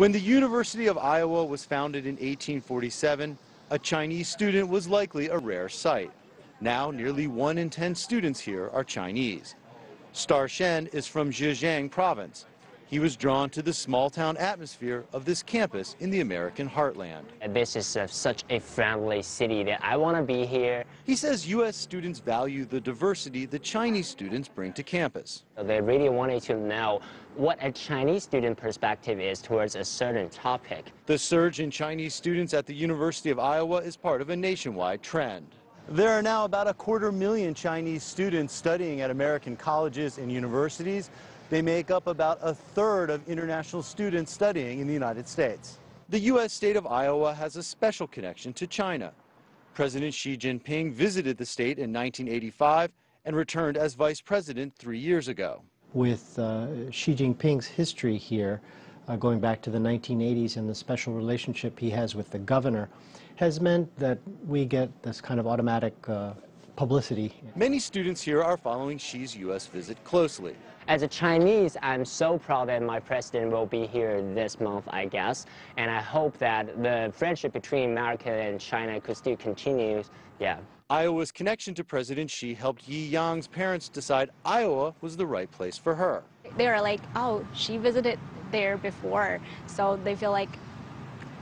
When the University of Iowa was founded in 1847, a Chinese student was likely a rare sight. Now, nearly 1 in 10 students here are Chinese. Star Shen is from Zhejiang province. He was drawn to the small-town atmosphere of this campus in the American heartland. This is such a friendly city that I want to be here. He says U.S. students value the diversity the Chinese students bring to campus. They really wanted to know what a Chinese student perspective is towards a certain topic. The surge in Chinese students at the University of Iowa is part of a nationwide trend. There are now about 250,000 Chinese students studying at American colleges and universities. They make up about a third of international students studying in the United States. The U.S. state of Iowa has a special connection to China. President Xi Jinping visited the state in 1985 and returned as vice president 3 years ago. With Xi Jinping's history here, going back to the 1980s and the special relationship he has with the governor, has meant that we get this kind of automatic publicity. Many students here are following Xi's U.S. visit closely. As a Chinese, I'm so proud that my president will be here this month, I guess. And I hope that the friendship between America and China could still continue. Yeah. Iowa's connection to President Xi helped Yi Yang's parents decide Iowa was the right place for her. They were like, oh, she visited there before, so they feel like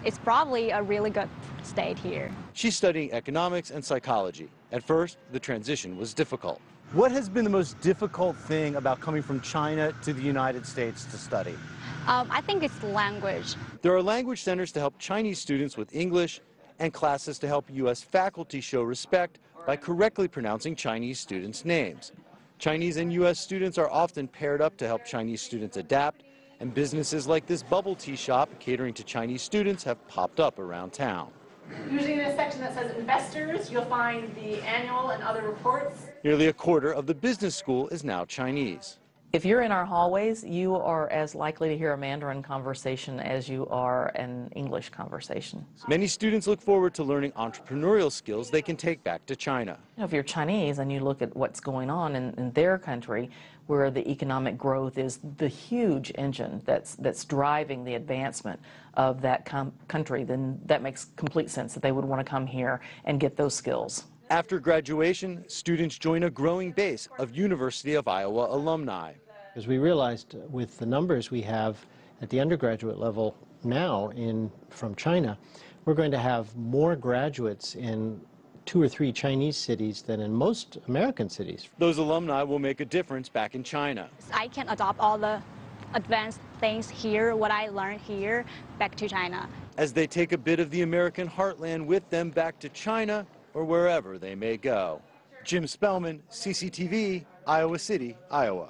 it's probably a really good state here. She's studying economics and psychology. At first, the transition was difficult. What has been the most difficult thing about coming from China to the United States to study? I think it's language. There are language centers to help Chinese students with English and classes to help U.S. faculty show respect by correctly pronouncing Chinese students' names. Chinese and U.S. students are often paired up to help Chinese students adapt, and businesses like this bubble tea shop catering to Chinese students have popped up around town. Usually in this section that says investors, you'll find the annual and other reports. Nearly a quarter of the business school is now Chinese. If you're in our hallways, you are as likely to hear a Mandarin conversation as you are an English conversation. Many students look forward to learning entrepreneurial skills they can take back to China. You know, if you're Chinese and you look at what's going on in their country, where the economic growth is the huge engine that's driving the advancement of that country, then that makes complete sense that they would want to come here and get those skills. After graduation, students join a growing base of University of Iowa alumni. As we realized with the numbers we have at the undergraduate level now from China, we're going to have more graduates in 2 or 3 Chinese cities than in most American cities. Those alumni will make a difference back in China. I can adopt all the advanced things here, what I learned here, back to China. As they take a bit of the American heartland with them back to China or wherever they may go. Jim Spellman, CCTV, Iowa City, Iowa.